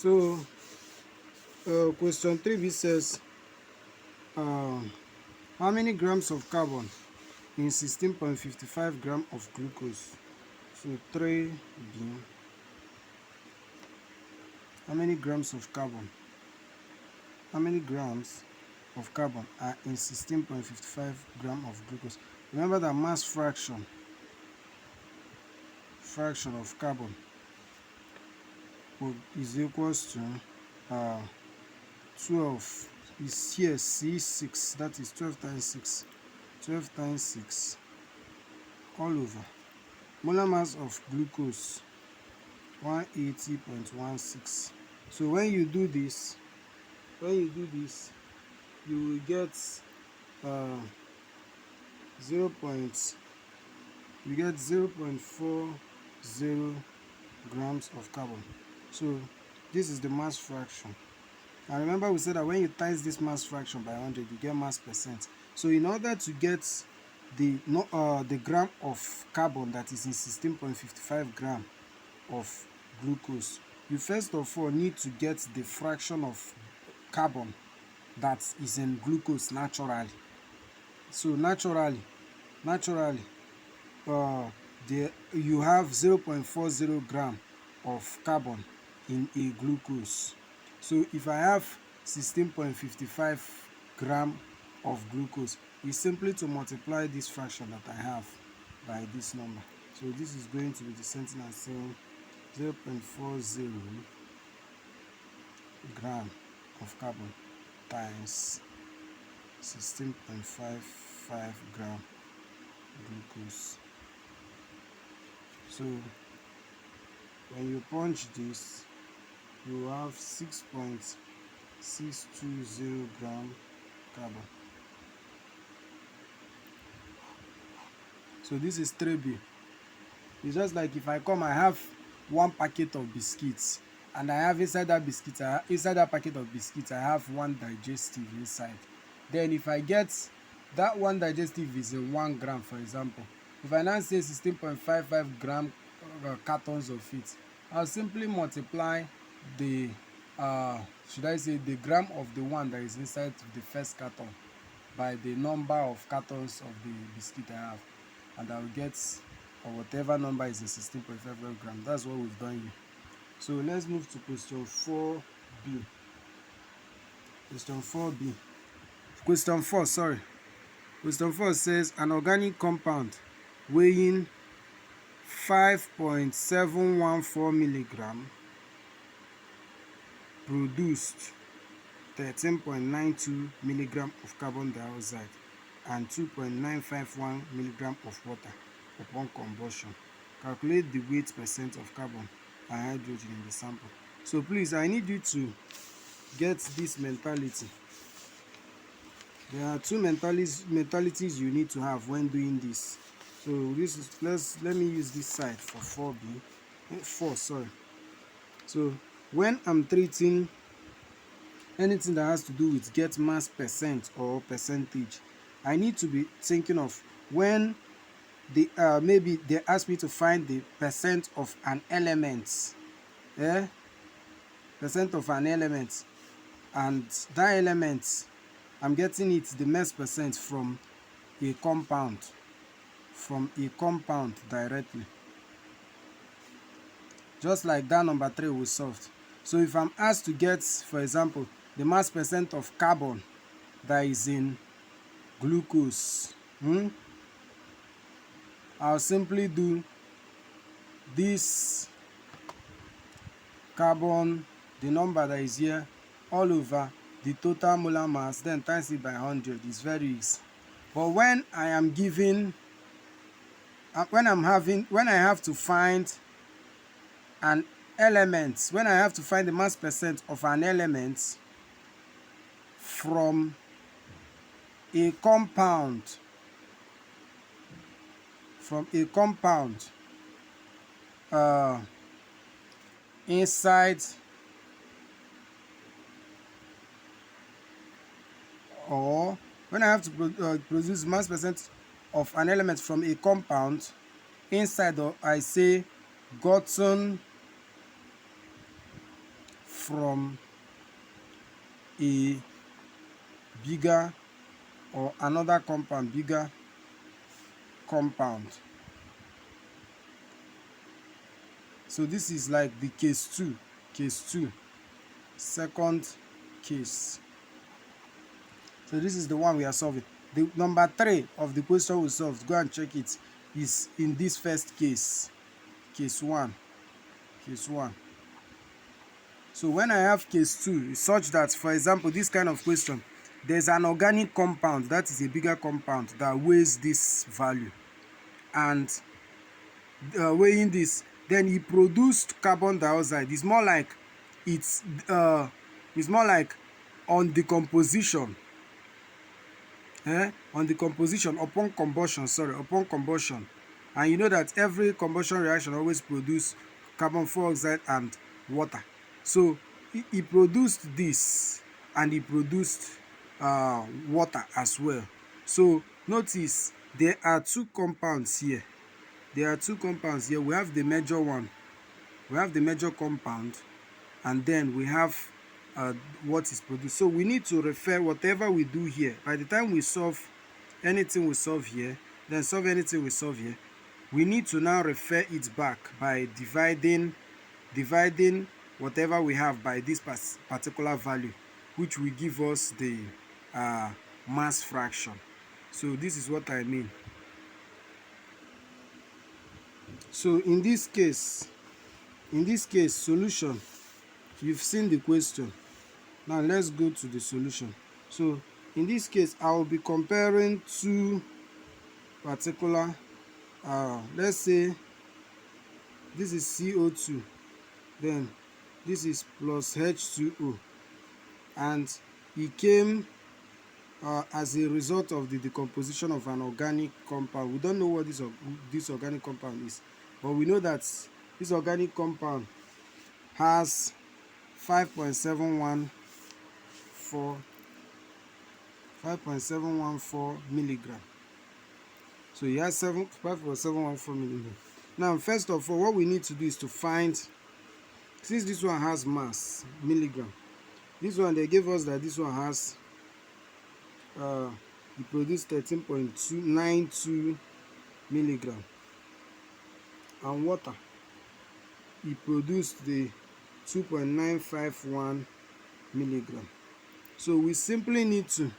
So question 3b says how many grams of carbon in 16.55 gram of glucose? So 3b, how many grams of carbon are in 16.55 gram of glucose? Remember that mass fraction of carbon is equals to 12 is here C6, that is 12 times 6, 12 times 6 all over molar mass of glucose 180.16. So when you do this, you will get 0.40 grams of carbon. So this is the mass fraction. And remember we said that when you times this mass fraction by 100, you get mass percent. So in order to get the gram of carbon that is in 16.55 gram of glucose, you first of all need to get the fraction of carbon that is in glucose naturally. So naturally you have 0.40 gram of carbon in a glucose. So if I have 16.55 gram of glucose, it's simply to multiply this fraction that I have by this number. So this is going to be the same thing as saying 0.40 gram of carbon times 16.55 gram glucose. So when you punch this, you have 6.620 gram carbon. So this is 3b. It's just like if I come, I have one packet of biscuits, and I have inside that packet of biscuits, I have one digestive inside. Then if I get that one digestive is in 1 gram, for example, if I now say 16.55 gram cartons of it, I'll simply multiply the the gram of the one that is inside the first carton by the number of cartons of the biscuit I have, and I'll get whatever number is in 16.55 gram. That's what we've done here. So let's move to question 4b. Question 4 says an organic compound weighing 5.714 milligram produced 13.92 milligram of carbon dioxide and 2.951 milligram of water upon combustion. Calculate the weight percent of carbon and hydrogen in the sample. So please, I need you to get this mentality. There are two mentalities you need to have when doing this. So this is, let me use this side for 4. So when I'm treating anything that has to do with get mass percent or percentage, I need to be thinking of when maybe they ask me to find the percent of an element, percent of an element, and that element I'm getting it the mass percent from a compound directly, just like that number 3 we solved. So if I'm asked to get, for example, the mass percent of carbon that is in glucose, I'll simply do this carbon, the number that is here, all over the total molar mass, then times it by 100. Is very easy. But when I am given, when I have to find an element, when I have to find the mass percent of an element from a compound, inside, or when I have to produce mass percent of an element from a compound inside, or I say gotten from a bigger or another compound, bigger compound. So this is like the case 2, second case. So this is the one we are solving. The number 3 of the question we solved, go and check it, is in this first case, case 1. So when I have case 2, it's such that, for example, this kind of question, there's an organic compound that is a bigger compound that weighs this value, and weighing this, then it produced carbon dioxide. It's more like on decomposition. On decomposition, upon combustion, and you know that every combustion reaction always produce carbon dioxide and water. So it produced this, and it produced water as well. So notice there are two compounds here. We have the major one, we have the major compound, and then we have what is produced. So we need to refer whatever we do here. By the time we solve anything we solve here, then solve anything we solve here, we need to now refer it back by dividing whatever we have by this particular value, which will give us the mass fraction. So this is what I mean. So in this case, solution, you've seen the question. Now let's go to the solution. So in this case, I will be comparing two particular, let's say this is CO2, then this is plus H2O, and it came as a result of the decomposition of an organic compound. We don't know what this organic compound is, but we know that this organic compound has 5.714 milligram. So it has 5.714 milligram. Now, first of all, what we need to do is to find, since this one has mass, milligram, this one they gave us that this one has it produced 13.292 milligram, and water, it produced the 2.951 milligram. So we simply need to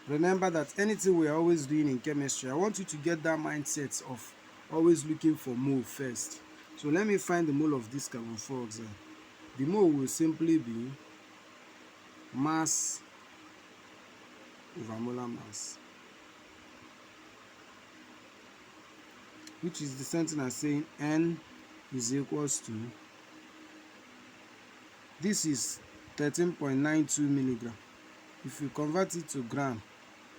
remember that anything we are always doing in chemistry, I want you to get that mindset of always looking for mole first. So let me find the mole of this carbon dioxide. The mole will simply be mass over molar mass, which is the same thing as saying N is equals to, this is 13.92 milligram. If you convert it to gram,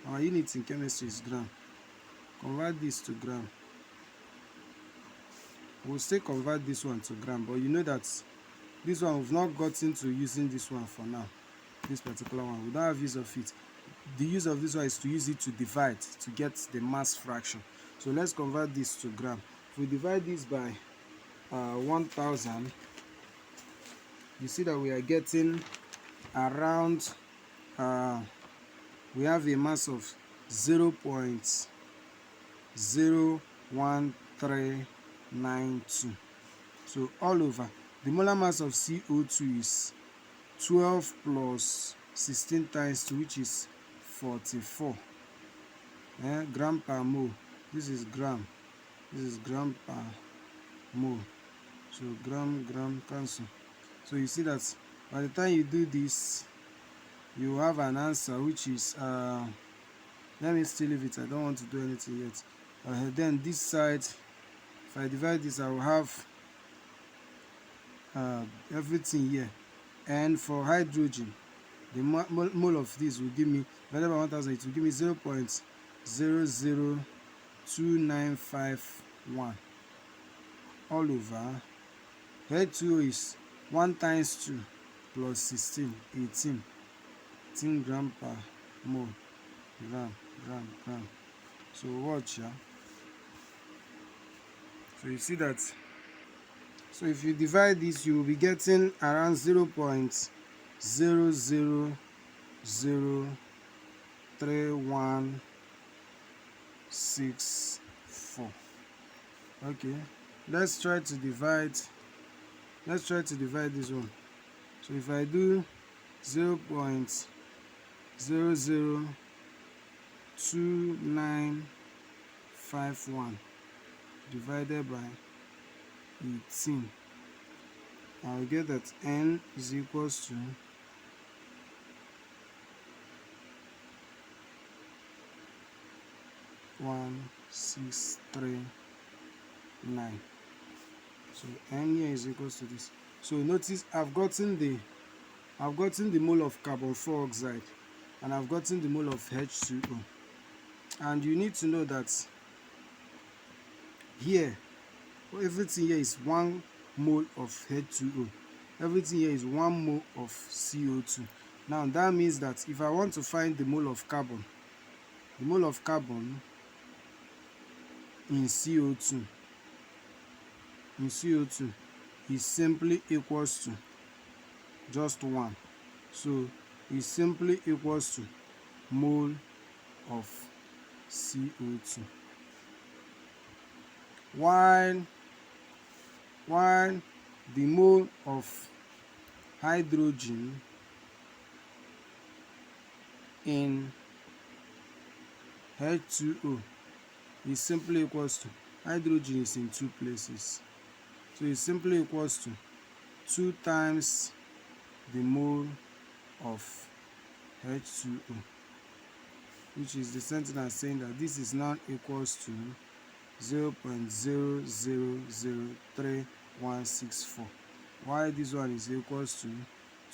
our unit in chemistry is gram. Convert this to gram. We'll still convert this one to gram, but you know that this one, we've not gotten to using this one for now. This particular one, we don't have use of it. The use of this one is to use it to divide to get the mass fraction. So let's convert this to gram. If we divide this by 1000, you see that we are getting around we have a mass of 0.01392. So all over, the molar mass of CO2 is 12 plus 16 times 2, which is 44 gram per mole. This is gram, this is gram per mole. So gram cancel. So you see that by the time you do this, you have an answer which is let me still leave it, I don't want to do anything yet. Then this side, if I divide this, I will have everything here. And for hydrogen, the mole of this will give me, divided by 1000, it will give me 0.00291 all over. H2O is 1 times 2 plus 16, 18 gram per mole. Gram. So watch, yeah. So you see that So if you divide this, you will be getting around 0.0003164. Okay, let's try to divide this one. So if I do 0.002951 divided by 18, I'll get that n is equals to 1639. So n here is equals to this. So notice I've gotten the mole of carbon 4 oxide and I've gotten the mole of H2O. And you need to know that here, everything here is 1 mole of H2O. Everything here is 1 mole of CO2. Now that means that if I want to find the mole of carbon in CO2 is simply equals to just 1. So it's simply equals to mole of CO2. While the mole of hydrogen in H2O is simply equals to, hydrogen is in 2 places, so it's simply equals to 2 times the mole of H2O, which is the same thing as saying that this is now equals to 0.00036164, while this one is equals to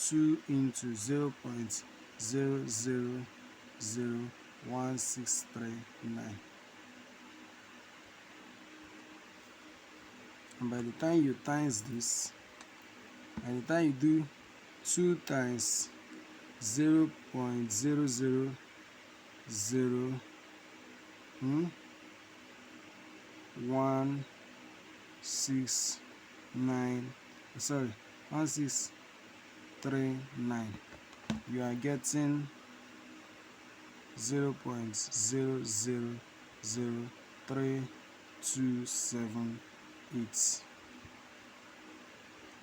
2 into 0.00016339. And by the time you times this, by the time you do 2 times 0.000 1639, you are getting 0.000328.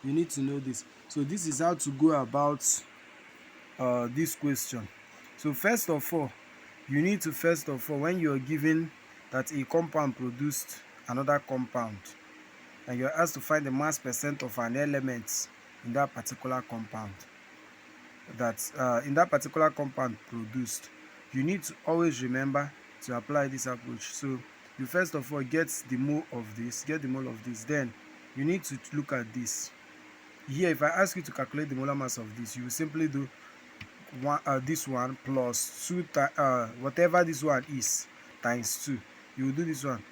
You need to know this. So this is how to go about this question. So first of all, you need to when you are given that a compound produced another compound and you are asked to find the mass percent of an element in that particular compound produced, you need to always remember to apply this approach. So you first of all get the mole of this, then you need to look at this. Here, if I ask you to calculate the molar mass of this, you will simply do this one plus 2 whatever this one is times 2. You will do this one,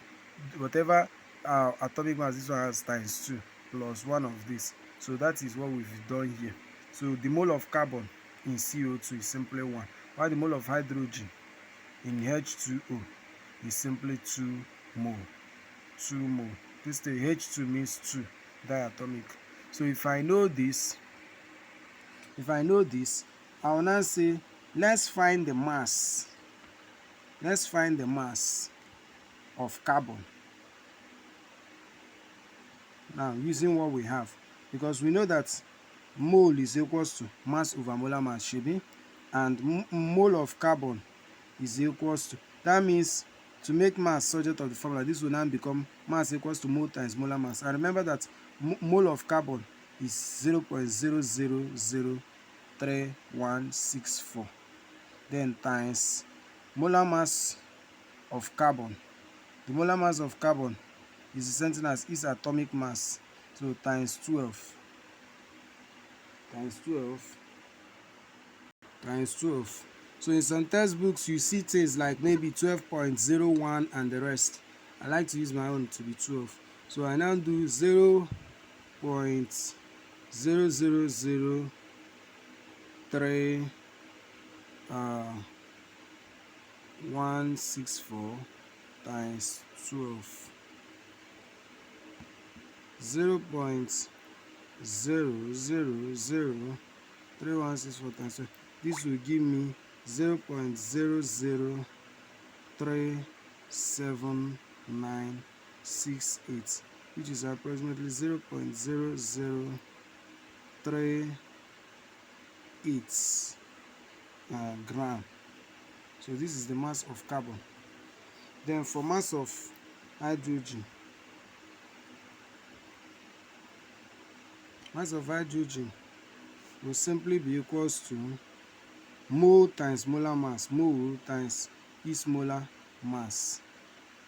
whatever atomic mass this one has, times 2 plus 1 of this. So that is what we've done here. So the mole of carbon in CO2 is simply 1, while the mole of hydrogen in H2O is simply 2 mole. This thing H2 means 2 diatomic. So if I know this, I will now say let's find the mass of carbon. Now using what we have, because we know that mole is equals to mass over molar mass, shebi, and mole of carbon is equals to, that means to make mass subject of the formula, this will now become mass equals to mole times molar mass. And remember that mole of carbon is 0.003164, then times molar mass of carbon. The molar mass of carbon is the same thing as its atomic mass, so times 12. So in some textbooks you see things like maybe 12.01 and the rest. I like to use my own to be 12. So I now do 0.0003 164 times 12. 0.0003164 times 12. This will give me 0.0037968, which is approximately 0.0038 gram. So this is the mass of carbon. Then for mass of hydrogen, will simply be equals to mole times molar mass, mole times each molar mass,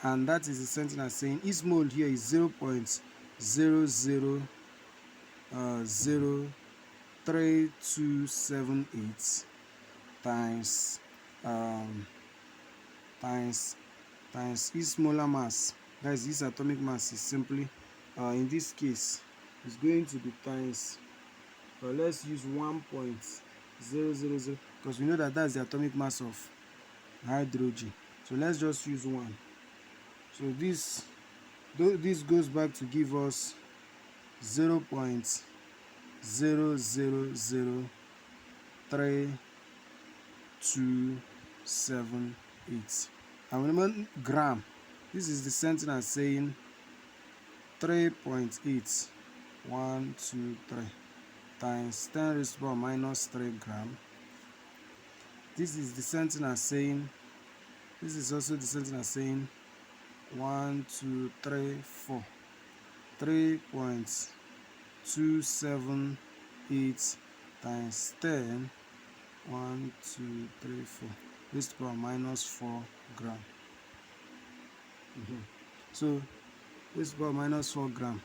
and that is the same thing as saying each mole here is 0.000328 times times each molar mass, that is this atomic mass, is simply in this case is going to be times, let's use 1.000, because we know that that's the atomic mass of hydrogen. So let's just use 1. So this goes back to give us 0.000328. And remember gram, this is the same thing as saying 3.8123 times 10 raised to the power minus 3 gram. This is the same thing as saying, this is also the same thing as saying 3.278 times 10 raised to the power minus 4 gram. So raised to the power minus 4 gram.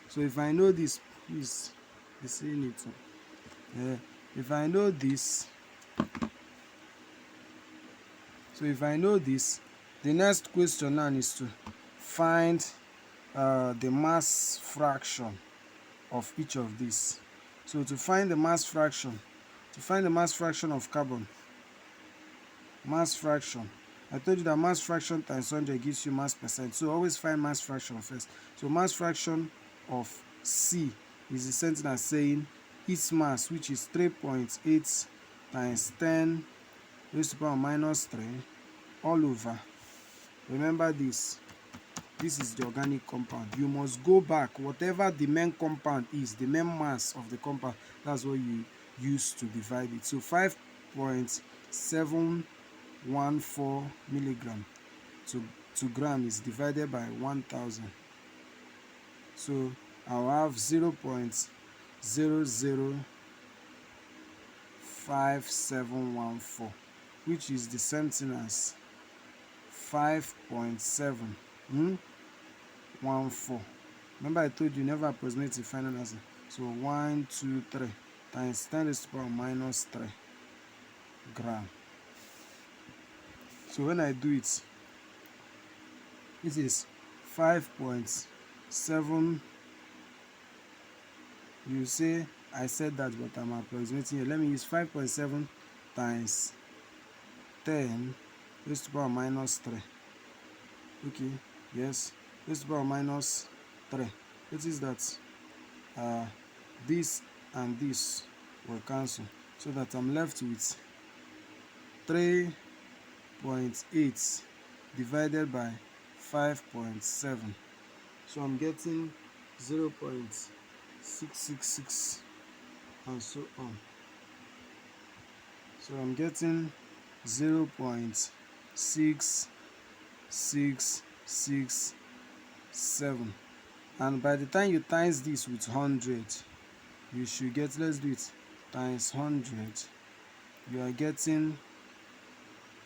So if I know this, please be saying it. If I know this, the next question now is to find the mass fraction of each of these. So to find the mass fraction of carbon, I told you that mass fraction times 100 gives you mass percent. So always find mass fraction first. So mass fraction of C is the same thing as saying its mass, which is 3.8 times 10 raised to the power minus 3 all over. Remember this is the organic compound. You must go back, whatever the main compound is, the main mass of the compound, that's what you use to divide it. So 5.714 milligram to gram is divided by 1000. So I'll have 0.005714, which is the same thing as 5.714. Remember I told you never approximate the final answer. So 123 times 10 raised to the power minus 3 gram. So when I do it, this is 5.7. You say I said that, but I'm approximating here. Let me use 5.7 times 10 raised to the power minus 3. Okay, yes, raised to the power minus 3. Notice that this and this will cancel, so that I'm left with 3.8 divided by 5.7. So I'm getting 0.666 and so on. So I'm getting 0.6667, and by the time you times this with 100, you should get, let's do it, times 100, you are getting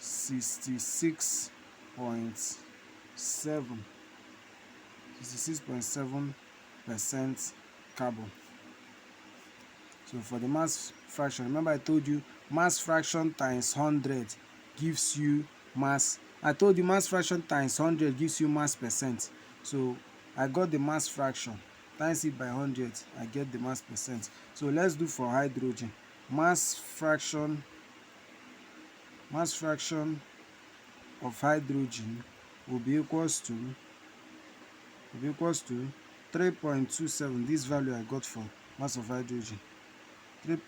66.7% carbon. So for the mass fraction, remember I told you mass fraction times 100 gives you mass. I told you mass fraction times 100 gives you mass percent. So I got the mass fraction, times it by 100, I get the mass percent. So let's do for hydrogen. Mass fraction of hydrogen will be equals to 3.27, this value I got for mass of hydrogen. 3.